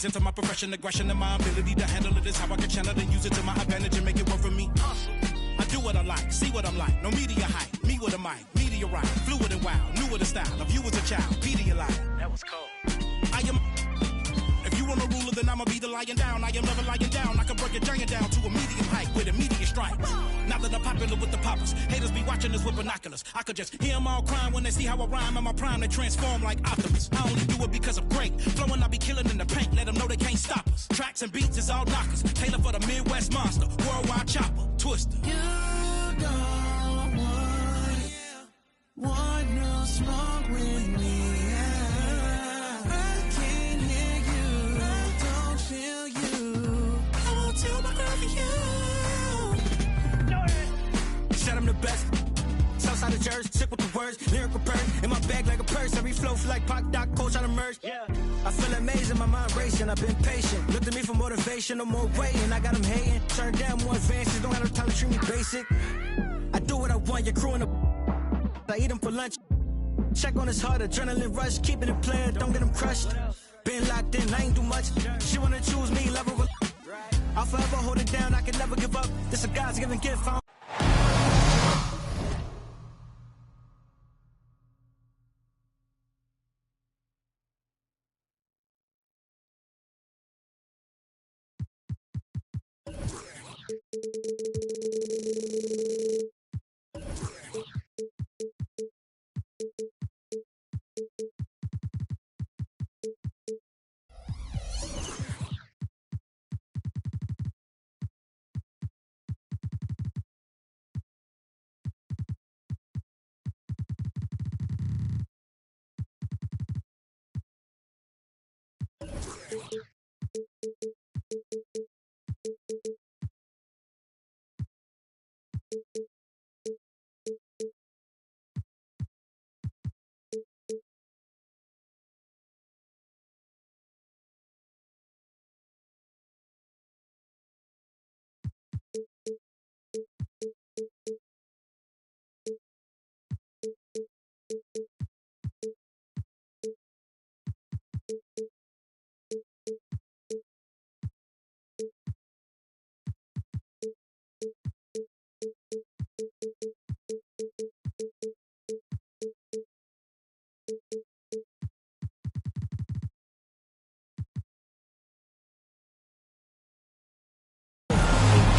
keys into my profession, aggression, and my ability to handle it is how I can channel and use it to my advantage and make it work for me. I do what I like, see what I'm like. No media hype, me with a mic, meteorite, fluid and wild, new with the style. Of you as a child, Pedialyte. That was cold. I am. If you want a ruler, then I'ma be the lying down. I am never lying down. I can break a giant down to a medium height with immediate strike. Now that I'm popular with the poppers, haters be watching us with binoculars. I could just hear them all crying when they see how I rhyme. In my prime, they transform like Optimus. I only do it because I'm great. Flowing, I be killing in the paint. Let them know they can't stop us. Tracks and beats is all knockers. Taylor for the Midwest monster. Worldwide chopper. Twister. You don't want no smoke with me. I can't hear you. Don't feel you. I won't tell my girl for you. Said I'm the best. Southside of Jersey, sick with the words, lyrical bird. In my bag like a purse, every flow feel like Pac, Doc, Coach on the merge. Yeah. I feel amazing, my mind racing, I've been patient. Look to me for motivation, no more waiting. I got them hating, turn down more advances, don't have no time to treat me basic. I do what I want, your crew in the I eat them for lunch. Check on his heart, adrenaline rush, keeping it playing, don't get him crushed. Been locked in, I ain't do much. She wanna choose me, love her. I'll forever hold it down, I can never give up. This a God's given gift.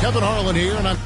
Kevin Harlan here, and I'm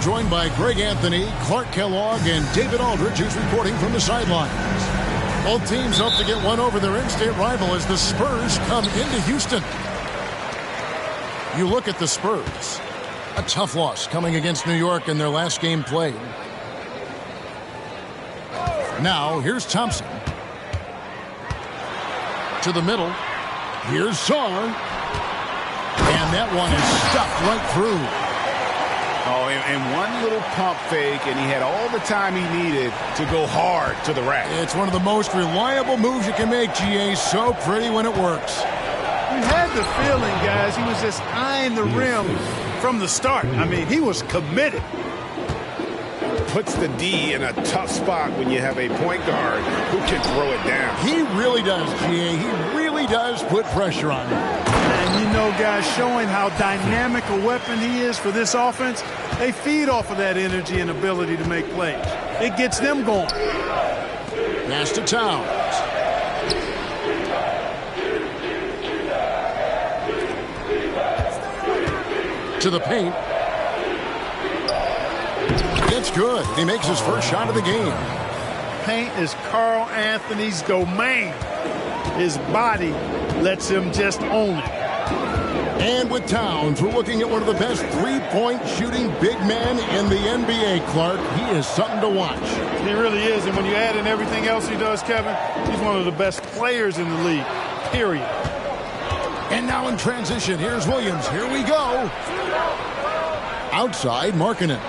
joined by Greg Anthony, Clark Kellogg, and David Aldridge, who's reporting from the sidelines. Both teams hope to get one over their in-state rival as the Spurs come into Houston. You look at the Spurs. A tough loss coming against New York in their last game played. Now, here's Thompson. To the middle. Here's Saar. And that one is stuffed right through. Oh, and one little pump fake, and he had all the time he needed to go hard to the rack. It's one of the most reliable moves you can make, GA. So pretty when it works. You had the feeling, guys, he was just eyeing the rim from the start. I mean, he was committed. Puts the D in a tough spot when you have a point guard who can throw it down. He really does, GA. He really does put pressure on him. And you know, guys, showing how dynamic a weapon he is for this offense, they feed off of that energy and ability to make plays. It gets them going. Pass to Towns. To the paint. It's good. He makes his first shot of the game. Paint is Carl Anthony's domain. His body lets him just own it. And with Towns, we're looking at one of the best three-point shooting big men in the NBA, Clark. He is something to watch. He really is. And when you add in everything else he does, Kevin, he's one of the best players in the league, period. And now in transition, here's Williams. Here we go. Outside, Markkanen.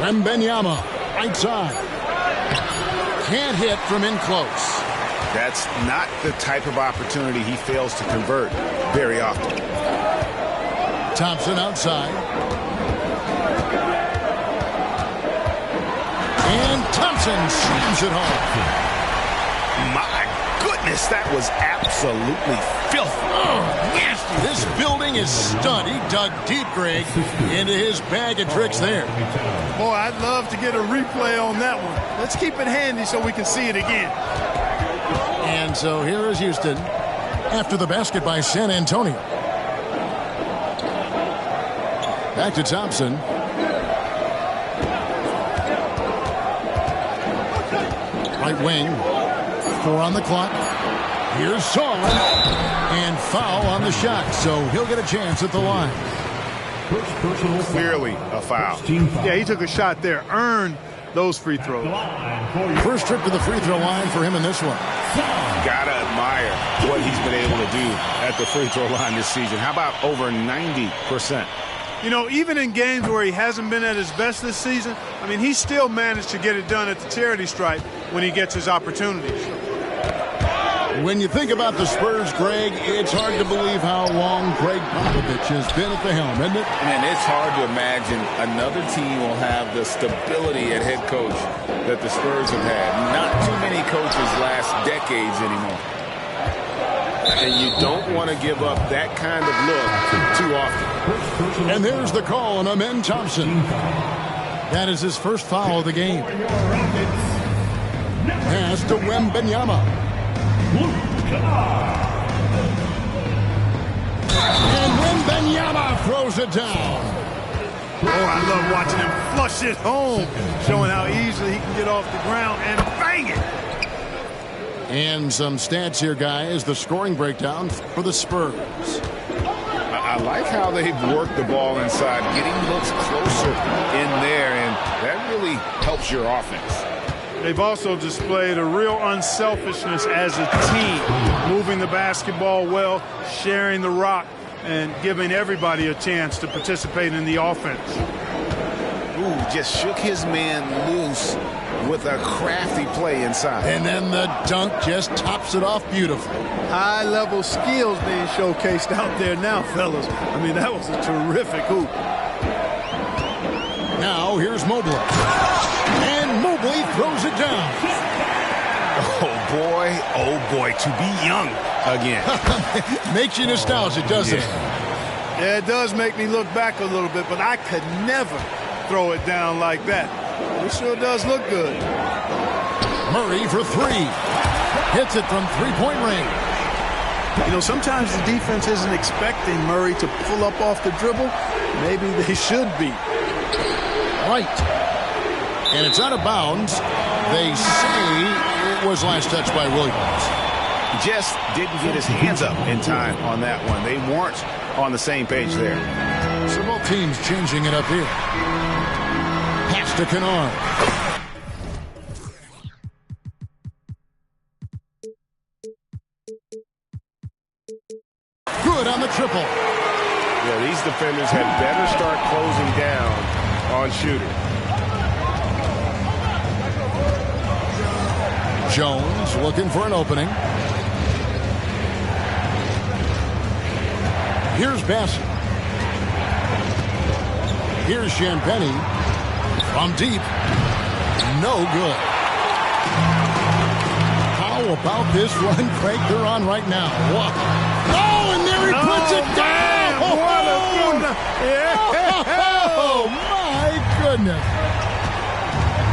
Wembanyama, right side. Can't hit from in close. That's not the type of opportunity he fails to convert very often. Thompson outside. And Thompson slams it home. My goodness, that was absolutely filthy. Oh, nasty. This building is stud. He dug deep, Greg, into his bag of tricks there. Boy, I'd love to get a replay on that one. Let's keep it handy so we can see it again. And so here is Houston after the basket by San Antonio. Back to Thompson. Right wing. 4 on the clock. Here's Saul. And foul on the shot. So he'll get a chance at the line. Clearly a foul. Yeah, he took a shot there. Earned those free throws. First trip to the free throw line for him in this one. Gotta admire what he's been able to do at the free throw line this season. How about over 90%? You know, even in games where he hasn't been at his best this season, I mean, he still managed to get it done at the charity stripe when he gets his opportunities. When you think about the Spurs, Greg, it's hard to believe how long Greg Popovich has been at the helm, isn't it? And it's hard to imagine another team will have the stability at head coach that the Spurs have had. Not too many coaches last decades anymore. And you don't want to give up that kind of look too often. And there's the call on Amen Thompson. That is his first foul of the game. Pass to Wembanyama. And Wembanyama throws it down. Oh, I love watching him flush it home, showing how easily he can get off the ground and bang it. And some stats here, guys. The scoring breakdown for the Spurs. I like how they've worked the ball inside, getting looks closer in there, and that really helps your offense. They've also displayed a real unselfishness as a team, moving the basketball well, sharing the rock, and giving everybody a chance to participate in the offense. Ooh, just shook his man loose with a crafty play inside. And then the dunk just tops it off beautifully. High-level skills being showcased out there now, fellas. I mean, that was a terrific hoop. Now here's Mobley. And Mobley throws it down. Oh boy, to be young again. Makes you nostalgic, doesn't it? Yeah, it does make me look back a little bit, but I could never throw it down like that. It sure does look good. Murray for 3. Hits it from three-point range. You know, sometimes the defense isn't expecting Murray to pull up off the dribble. Maybe they should be. Right. And it's out of bounds. They say it was last touched by Williams. Just didn't get his hands up in time on that one. They weren't on the same page there. So both teams changing it up here. Pass to Kennard. Good on the triple. Yeah, these defenders had better start closing down on shooters. Jones looking for an opening. Here's Bassett. Here's Champagny from deep. No good. How about this run, Craig? They're on right now. What? Oh, and there he puts it down. Oh, my goodness.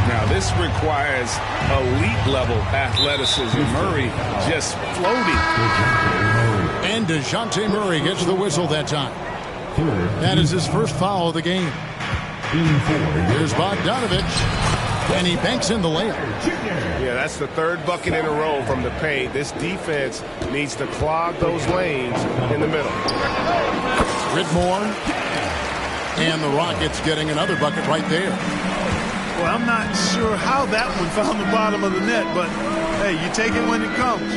Now, this requires elite-level athleticism. Murray just floating. And DeJounte Murray gets the whistle that time. That is his first foul of the game. Here's Bogdanovich, and he banks in the layup. Yeah, that's the third bucket in a row from the paint. This defense needs to clog those lanes in the middle. Whitmore, and the Rockets getting another bucket right there. Well, I'm not sure how that one found the bottom of the net, but hey, you take it when it comes.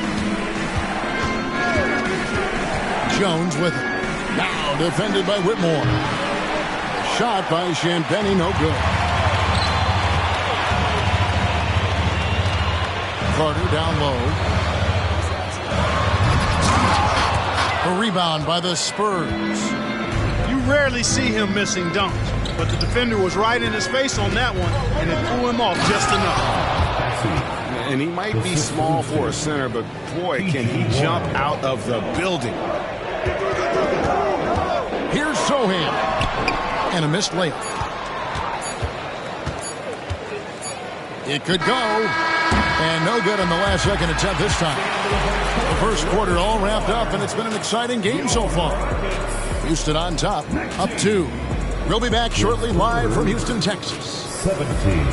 Jones with it. Now defended by Whitmore. Shot by Champagny, no good. Carter down low. A rebound by the Spurs. You rarely see him missing dunks, but the defender was right in his face on that one, and it threw him off just enough. And he might be small for a center, but boy, can he jump out of the building. Here's Sohan. And a missed layup. It could go. And no good on the last second attempt this time. The first quarter all wrapped up, and it's been an exciting game so far. Houston on top, up 2. We'll be back shortly live from Houston, Texas. 17.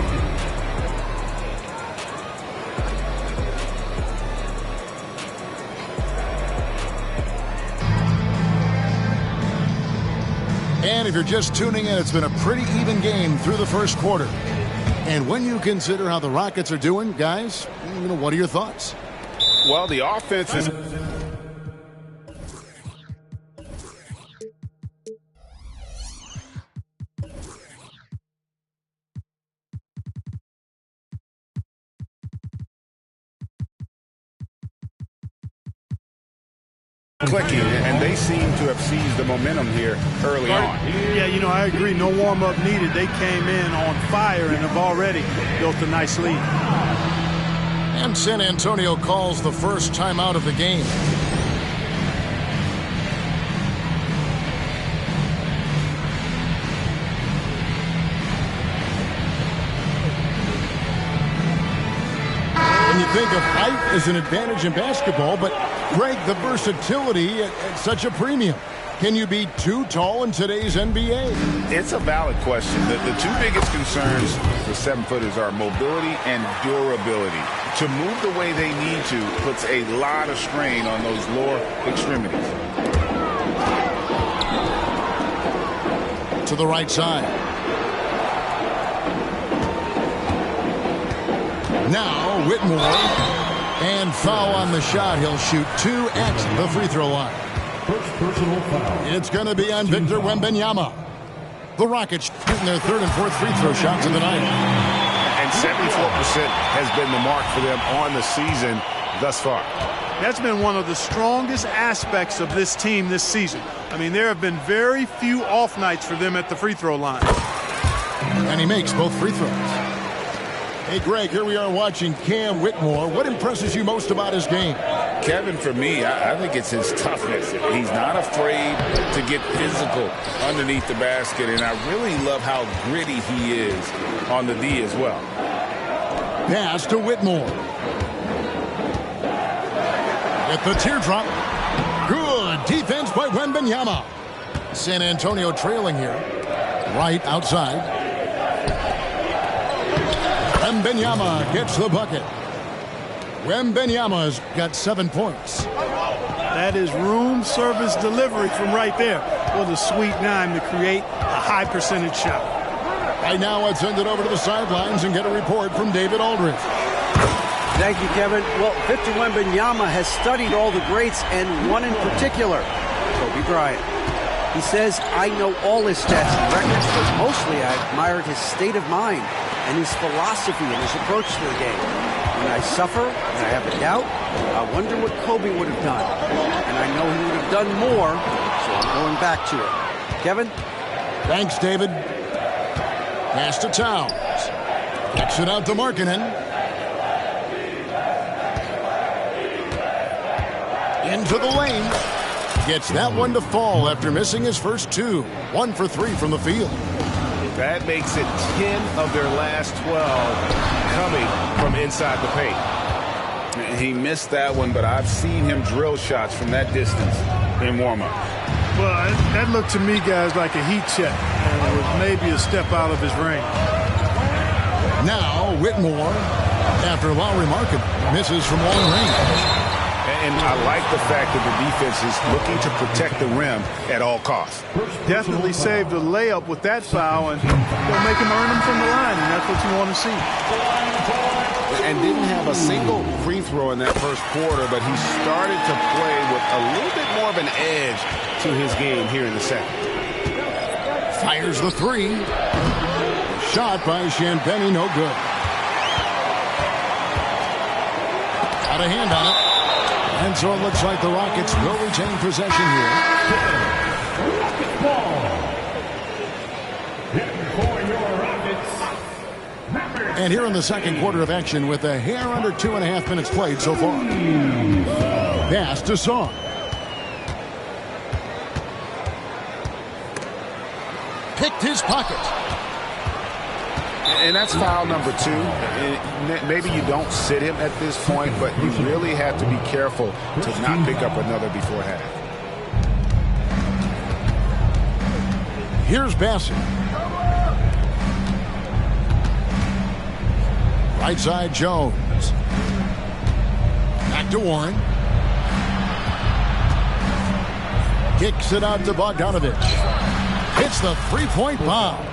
And if you're just tuning in, it's been a pretty even game through the first quarter. And when you consider how the Rockets are doing, guys, what are your thoughts? Well, the offense is... clicking, and they seem to have seized the momentum here early on. Yeah, I agree. No warm-up needed. They came in on fire and have already built a nice lead. And San Antonio calls the first timeout of the game. And you think of height as an advantage in basketball, but Greg, the versatility at such a premium. Can you be too tall in today's NBA? It's a valid question. The two biggest concerns for 7-footers are mobility and durability. To move the way they need to puts a lot of strain on those lower extremities. To the right side. Now Whitmore. And foul on the shot. He'll shoot 2 at the free throw line. First personal foul. It's going to be on Victor Wembanyama. The Rockets shooting their 3rd and 4th free throw shots of the night. And 74% has been the mark for them on the season thus far. That's been one of the strongest aspects of this team this season. I mean, there have been very few off nights for them at the free throw line. And he makes both free throws. Hey, Greg, here we are watching Cam Whitmore. What impresses you most about his game? Kevin, for me, I think it's his toughness. He's not afraid to get physical underneath the basket, and I really love how gritty he is on the D as well. Pass to Whitmore. At the teardrop. Good defense by Wembanyama. San Antonio trailing here. Right outside. Wembanyama gets the bucket. Wembanyama's got 7 points. That is room service delivery from right there. What a sweet dime to create a high percentage shot. Right now, let's send it over to the sidelines and get a report from David Aldridge. Thank you, Kevin. Well, Victor Wembanyama has studied all the greats and one in particular, Kobe Bryant. He says, I know all his stats and records, but mostly I admired his state of mind and his philosophy and his approach to the game. When I suffer, when I have a doubt, I wonder what Kobe would have done. And I know he would have done more, so I'm going back to it. Kevin? Thanks, David. Pass to Towns. Kicks it out to Markkanen. Into the lane. Gets that one to fall after missing his first two. 1 for 3 from the field. That makes it 10 of their last 12 coming from inside the paint. He missed that one, but I've seen him drill shots from that distance in warm-up. Well, that looked to me, guys, like a heat check. And it was maybe a step out of his range. Now, Whitmore, after Lowry Markkanen misses from long range. And I like the fact that the defense is looking to protect the rim at all costs. Definitely saved a layup with that foul, and they'll make him earn them from the line, and that's what you want to see. And didn't have a single free throw in that first quarter, but he started to play with a little bit more of an edge to his game here in the second. Fires the three. Shot by Champagny, no good. Got a hand on it. And so it looks like the Rockets will retain possession here. Rocket ball. For your Rockets. And here in the second quarter of action with a hair under 2.5 minutes played so far. Pass to Song. Picked his pocket. And that's foul number 2. Maybe you don't sit him at this point, but you really have to be careful to not pick up another before half. Here's Bassett. Right side Jones. Back to Warren. Kicks it out to Bogdanovich. Hits the three-point bomb.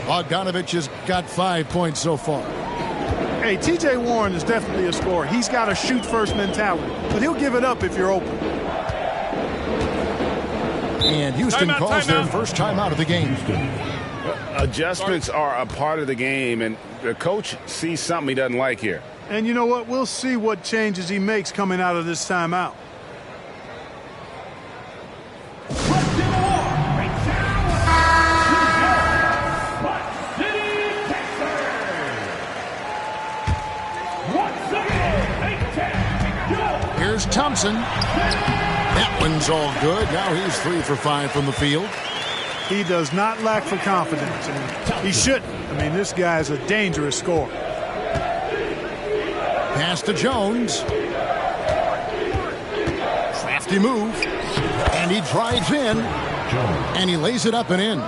Bogdanovich has got 5 points so far. Hey, T.J. Warren is definitely a scorer. He's got a shoot-first mentality, but he'll give it up if you're open. And Houston calls their first timeout of the game. Adjustments are a part of the game, and the coach sees something he doesn't like here. And you know what? We'll see what changes he makes coming out of this timeout. Here's Thompson. That one's all good. Now he's 3 for 5 from the field. He does not lack for confidence, and he shouldn't. I mean, this guy's a dangerous scorer. Pass to Jones. Crafty move. And he drives in. And he lays it up and in.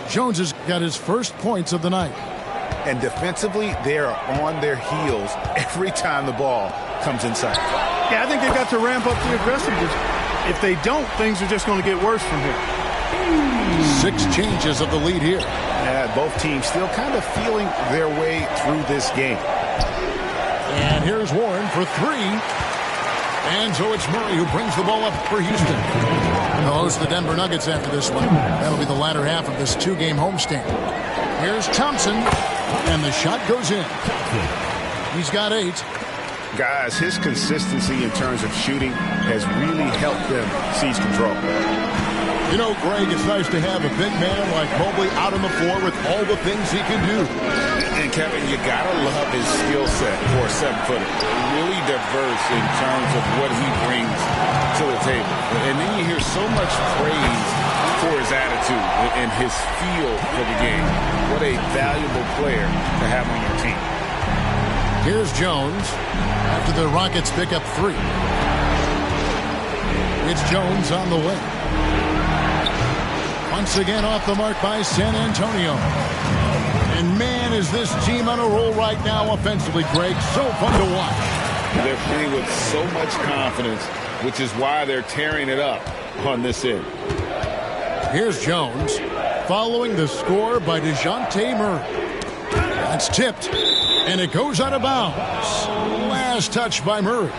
Jones has got his first points of the night. And defensively, they are on their heels every time the ball comes inside. Yeah, I think they've got to ramp up the aggressiveness. If they don't, things are just going to get worse from here. 6 changes of the lead here. Yeah, both teams still kind of feeling their way through this game. And here's Warren for 3. And so it's Murray who brings the ball up for Houston. They'll host the Denver Nuggets after this one. That'll be the latter half of this 2-game homestand. Here's Thompson. And the shot goes in. He's got 8. Guys, his consistency in terms of shooting has really helped them seize control. You know, Greg, it's nice to have a big man like Mobley out on the floor with all the things he can do. And, Kevin, you got to love his skill set for a 7-footer. Really diverse in terms of what he brings to the table. And then you hear so much praise for his attitude and his feel for the game. What a valuable player to have on your team. Here's Jones after the Rockets pick up 3. It's Jones on the wing. Once again off the mark by San Antonio. And man, is this team on a roll right now offensively, Greg. So fun to watch. They're playing with so much confidence, which is why they're tearing it up on this end. Here's Jones following the score by DeJounte Murray. That's tipped, and it goes out of bounds. Last touch by Murray.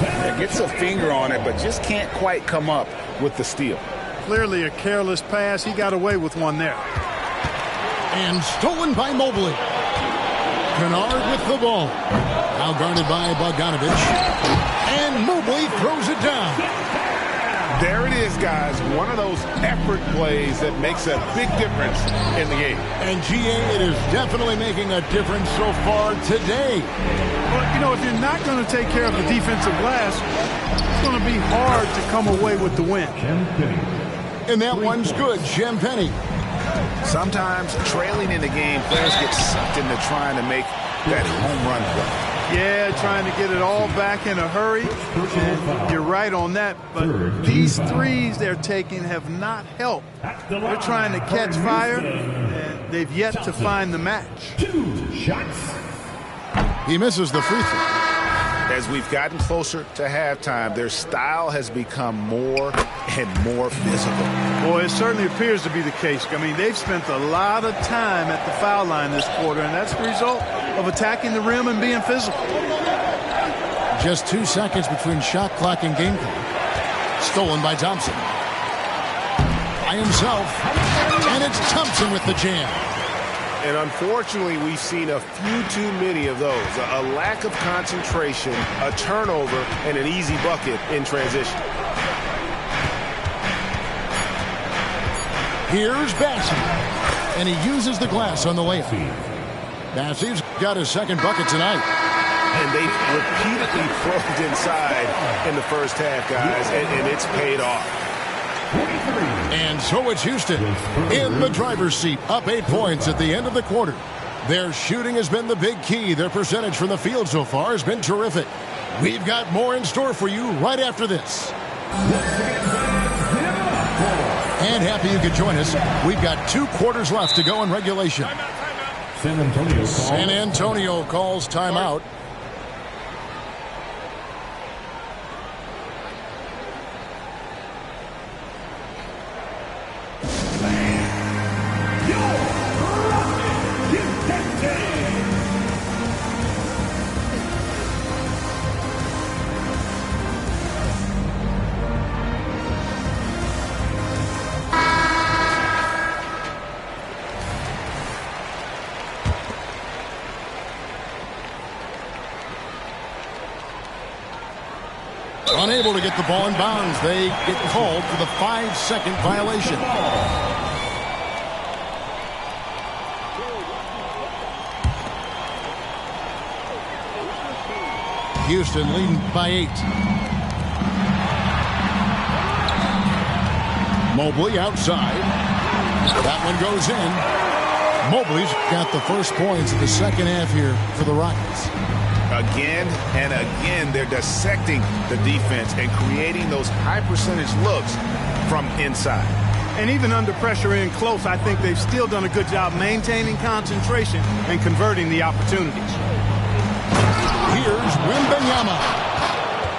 Yeah, gets a finger on it, but just can't quite come up with the steal. Clearly a careless pass. He got away with one there. And stolen by Mobley. Kennard with the ball. Now guarded by Bogdanovich. And Mobley throws it down. There it is, guys. One of those effort plays that makes a big difference in the game. And GA, it is definitely making a difference so far today. Well, you know, if you're not going to take care of the defensive glass, it's going to be hard to come away with the win. And that one's good, Champagny. Sometimes trailing in the game, players get sucked into trying to make that home run play. Yeah, trying to get it all back in a hurry. And you're right on that. But these threes they're taking have not helped. They're trying to catch fire, and they've yet to find the match. 2 shots. He misses the free throw. As we've gotten closer to halftime, their style has become more and more physical. Boy, it certainly appears to be the case. I mean, they've spent a lot of time at the foul line this quarter, and that's the result of attacking the rim and being physical. Just 2 seconds between shot clock and game clock. Stolen by Thompson. By himself. And it's Thompson with the jam. And unfortunately, we've seen a few too many of those. A lack of concentration, a turnover, and an easy bucket in transition. Here's Bassey. And he uses the glass on the layup. Bassey's got his second bucket tonight. And they've repeatedly probed inside in the first half, guys, and it's paid off. And so it's Houston in the driver's seat, up 8 points at the end of the quarter. Their shooting has been the big key. Their percentage from the field so far has been terrific. We've got more in store for you right after this. And happy you could join us. We've got 2 quarters left to go in regulation. San Antonio calls timeout. Unable to get the ball in bounds. They get called for the 5-second violation. Houston leading by 8. Mobley outside. That one goes in. Mobley's got the first points of the second half here for the Rockets. Again and again, they're dissecting the defense and creating those high-percentage looks from inside. And even under pressure in close, I think they've still done a good job maintaining concentration and converting the opportunities. Here's Wembanyama.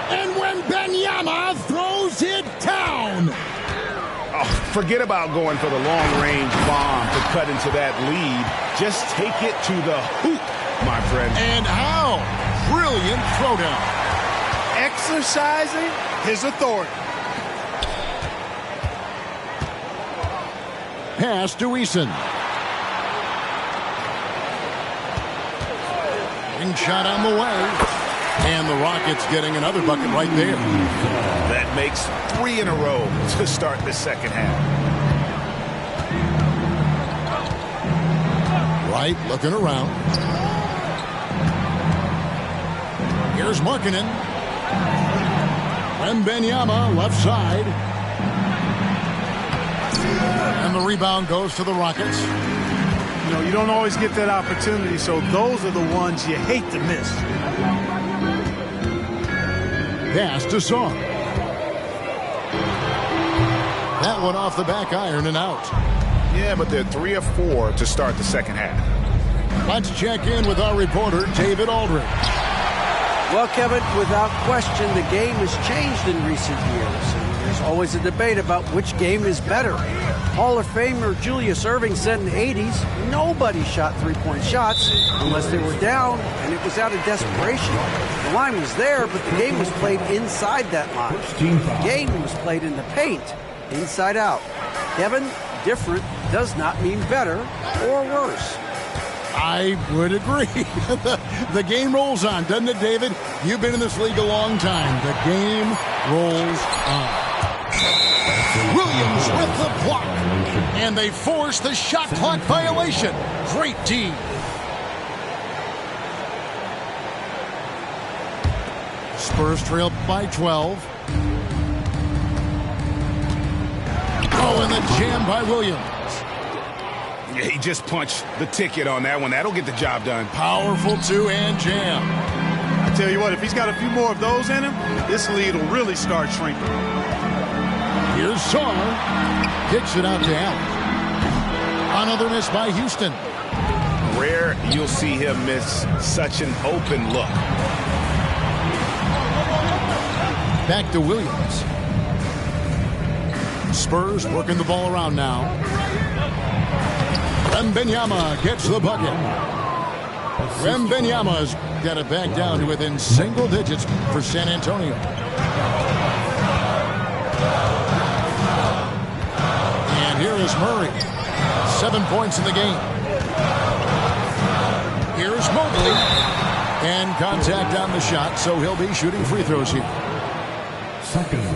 And Wembanyama throws it down. Oh, forget about going for the long-range bomb to cut into that lead. Just take it to the hoop, my friend. And how? Brilliant throwdown. Exercising his authority. Pass to Eason. Ring shot on the way. And the Rockets getting another bucket right there. That makes 3 in a row to start the second half. Right, looking around. Here's Markkanen. Wembanyama, left side. And the rebound goes to the Rockets. You know, you don't always get that opportunity, so those are the ones you hate to miss. Pass to Song. That one off the back iron and out. Yeah, but they're 3 of 4 to start the second half. Let's check in with our reporter, David Aldridge. Well, Kevin, without question, the game has changed in recent years. And there's always a debate about which game is better. Hall of Famer Julius Erving said in the 80s, nobody shot three-point shots unless they were down, and it was out of desperation. The line was there, but the game was played inside that line. The game was played in the paint, inside out. Kevin, different does not mean better or worse. I would agree. The game rolls on, doesn't it, David? You've been in this league a long time. The game rolls on. Williams with the block. And they force the shot clock violation. Great D. Spurs trail by 12. Oh, and the jam by Williams. Yeah, he just punched the ticket on that one. That'll get the job done. Powerful two-hand jam. I tell you what, if he's got a few more of those in him, this lead will really start shrinking. Here's Saul. Kicks it out to Allen. Another miss by Houston. Rare you'll see him miss such an open look. Back to Williams. Spurs working the ball around now. Wembanyama gets the bucket. Wembanyama's got it back down to within single digits for San Antonio. And here is Murray. 7 points in the game. Here's Mobley. And contact on the shot, so he'll be shooting free throws here.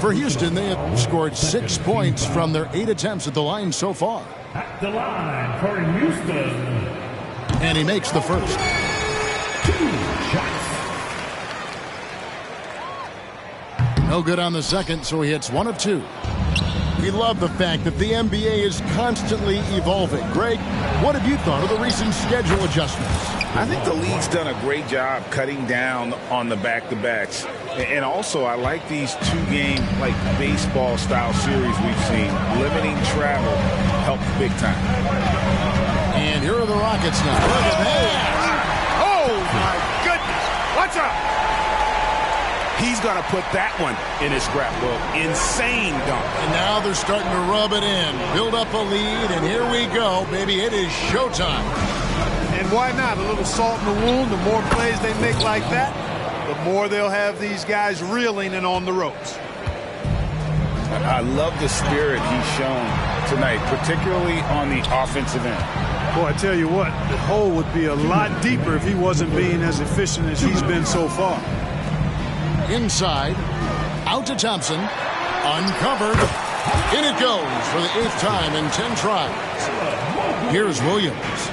For Houston, they have scored 6 points from their 8 attempts at the line so far. At the line for Houston. And he makes the first. 2 shots. No good on the second, so he hits 1 of 2. We love the fact that the NBA is constantly evolving. Greg, what have you thought of the recent schedule adjustments? I think the league's done a great job cutting down on the back-to-backs. And also, I like these 2-game, like, baseball-style series we've seen. Limiting travel helps big time. And here are the Rockets now. Look at that. Oh, my goodness. Watch out. He's going to put that one in his scrapbook. Insane dunk. And now they're starting to rub it in. Build up a lead, and here we go, baby. It is showtime. And why not? A little salt in the wound. The more plays they make like that, the more they'll have these guys reeling and on the ropes. I love the spirit he's shown tonight, particularly on the offensive end. Boy, I tell you what, the hole would be a lot deeper if he wasn't being as efficient as he's been so far. Inside, out to Thompson, uncovered. In it goes for the 8th time in 10 tries. Here's Williams.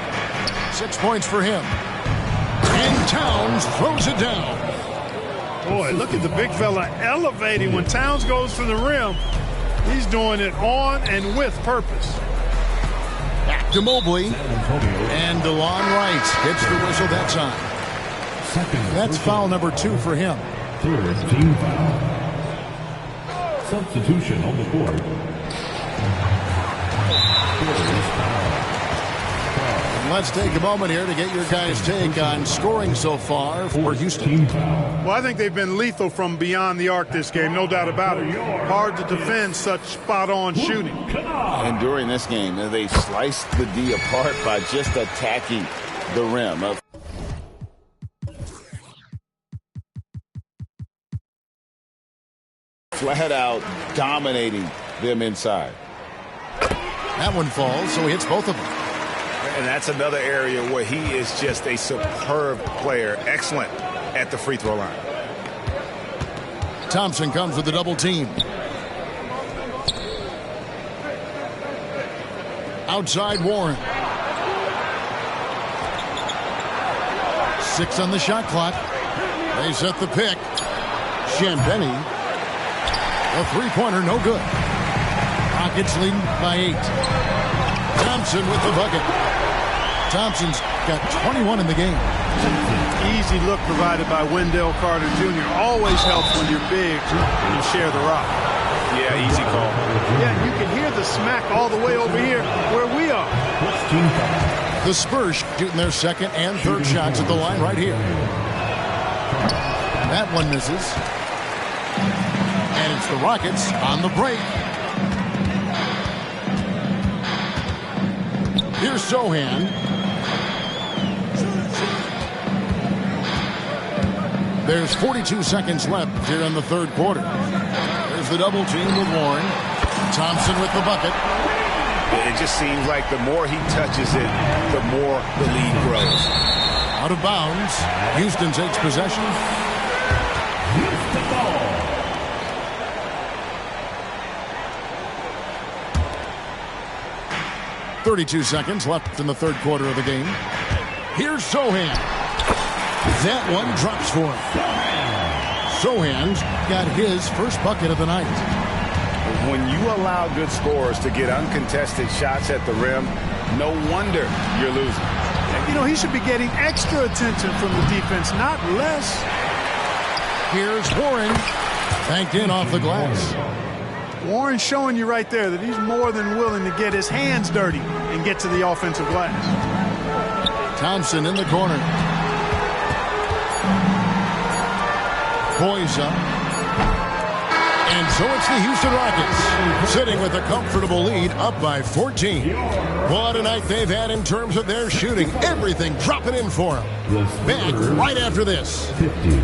6 points for him. And Towns throws it down. Boy, look at the big fella elevating. When Towns goes for the rim, he's doing it on and with purpose. Back to Mobley. And DeLon Wright gets the whistle that time. That's foul number 2 for him. 3rd team foul. Substitution on the court. Let's take a moment here to get your guys' take on scoring so far for Houston. Well, I think they've been lethal from beyond the arc this game, no doubt about it. Hard to defend such spot-on shooting. And during this game, they sliced the D apart by just attacking the rim. Flat out dominating them inside. That one falls, so he hits both of them. And that's another area where he is just a superb player. Excellent at the free throw line. Thompson comes with the double team. Outside Warren. 6 on the shot clock. They set the pick. Champagny. A 3-pointer, no good. Rockets leading by 8. Thompson with the bucket. Thompson's got 21 in the game. Easy look provided by Wendell Carter Jr. Always helps when you're big and share the rock. Yeah, easy call. Yeah, you can hear the smack all the way over here where we are. The Spurs shooting their 2nd and 3rd shots at the line right here. That one misses. And it's the Rockets on the break. Here's Sohan. There's 42 seconds left here in the 3rd quarter. There's the double team with Warren. Thompson with the bucket. It just seems like the more he touches it, the more the lead grows. Out of bounds. Houston takes possession. 32 seconds left in the third quarter of the game. Here's Sohan. That one drops for him. Sohan's got his first bucket of the night. When you allow good scorers to get uncontested shots at the rim, no wonder you're losing. You know, he should be getting extra attention from the defense, not less. Here's Warren. Banked in off the glass. Warren showing you right there that he's more than willing to get his hands dirty and get to the offensive glass. Thompson in the corner. Boys up. And so it's the Houston Rockets sitting with a comfortable lead up by 14. What a night they've had in terms of their shooting. Everything dropping in for them. Back right after this. 50.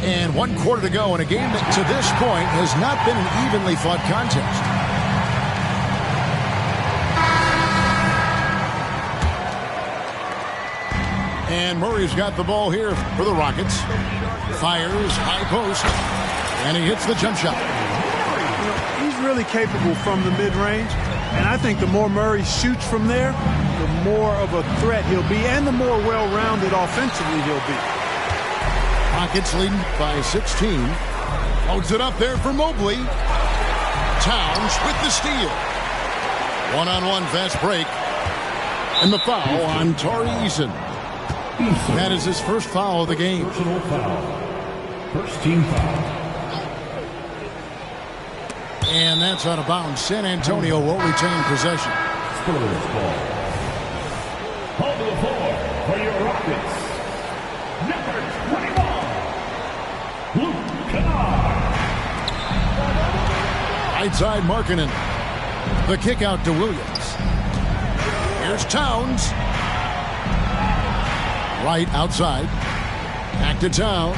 And 1 quarter to go in a game that to this point has not been an evenly fought contest. And Murray's got the ball here for the Rockets. Fires, high post, and he hits the jump shot. You know, he's really capable from the mid-range, and I think the more Murray shoots from there, the more of a threat he'll be, and the more well-rounded offensively he'll be. Rockets leading by 16. Loads it up there for Mobley. Towns with the steal. One-on-one fast break. And the foul on Tari Eason. That is his first foul of the game. Personal foul. First team foul. And that's out of bounds. San Antonio will retain possession. Spurs ball. Hold the floor for your Rockets. Number 21, Luke Kennard. Right side Markkanen. The kick out to Williams. Here's Towns. Right outside. Back to Towns.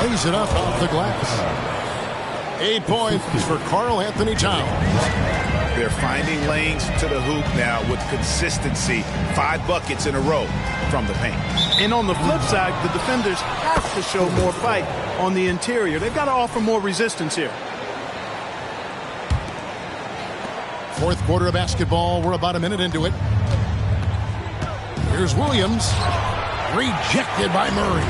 Lays it up off the glass. 8 points for Karl Anthony Towns. They're finding lanes to the hoop now with consistency. 5 buckets in a row from the paint. And on the flip side, the defenders have to show more fight on the interior. They've got to offer more resistance here. Fourth quarter of basketball. We're about a minute into it. Here's Williams. Rejected by Murray.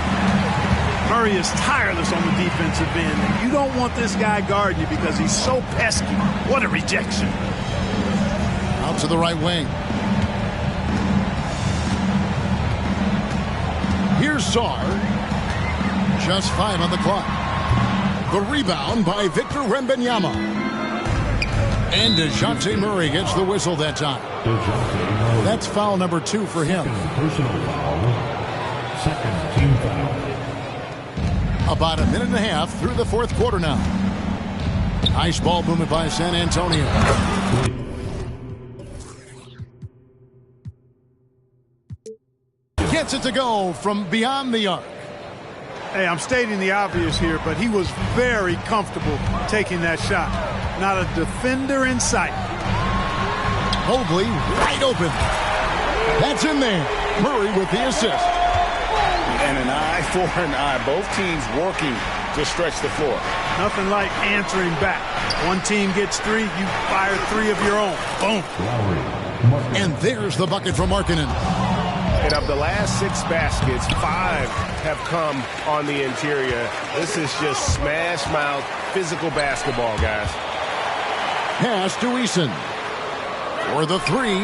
Murray is tireless on the defensive end. You don't want this guy guarding you because he's so pesky. What a rejection. Out to the right wing. Here's Sarr. Just 5 on the clock. The rebound by Victor Wembanyama. And DeJounte Murray gets the whistle that time. That's foul number 2 for him. Personal foul. Second team foul. About a minute and a half through the fourth quarter now. Nice ball movement by San Antonio. Gets it to go from beyond the arc. Hey, I'm stating the obvious here, but he was very comfortable taking that shot. Not a defender in sight. Mobley wide open. That's in there. Murray with the assist. And an eye for an eye. Both teams working to stretch the floor. Nothing like answering back. One team gets 3, you fire 3 of your own. Boom. And there's the bucket from Markkanen. And of the last 6 baskets, 5 have come on the interior. This is just smash mouth physical basketball, guys. Pass to Eason. For the 3.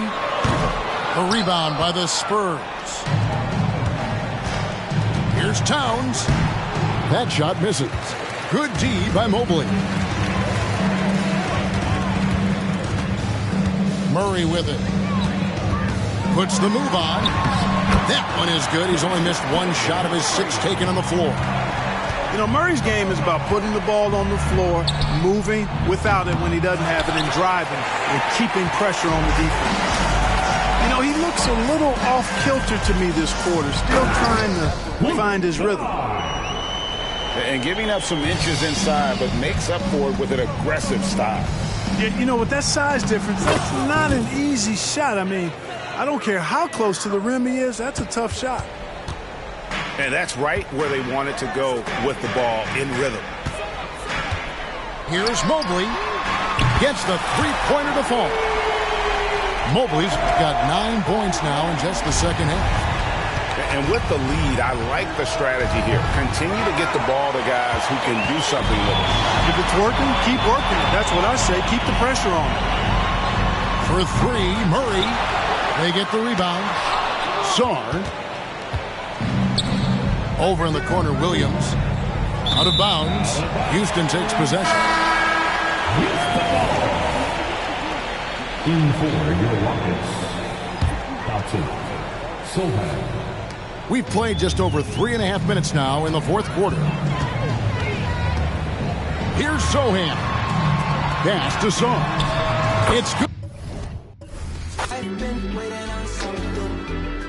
The rebound by the Spurs. Here's Towns. That shot misses. Good D by Mobley. Murray with it. Puts the move on. That one is good. He's only missed 1 shot of his 6 taken on the floor. You know, Murray's game is about putting the ball on the floor, moving without it when he doesn't have it, and driving and keeping pressure on the defense. You know, he looks a little off-kilter to me this quarter, still trying to find his rhythm. and giving up some inches inside, but makes up for it with an aggressive style. Yeah, you know, with that size difference, that's not an easy shot. I mean, I don't care how close to the rim he is, that's a tough shot. And that's right where they wanted to go with the ball in rhythm. Here's Mobley. Gets the three-pointer to fall. Mobley's got 9 points now in just the second half. And with the lead, I like the strategy here. Continue to get the ball to guys who can do something with it. If it's working, keep working. That's what I say. Keep the pressure on. For three, Murray. They get the rebound. Sarr. Over in the corner, Williams. Out of bounds. Houston takes possession. In for your Rockets. Dotson. Sohan. We've played just over 3.5 minutes now in the fourth quarter. Here's Sohan. Pass to Sarr. It's good. I've been waiting on something.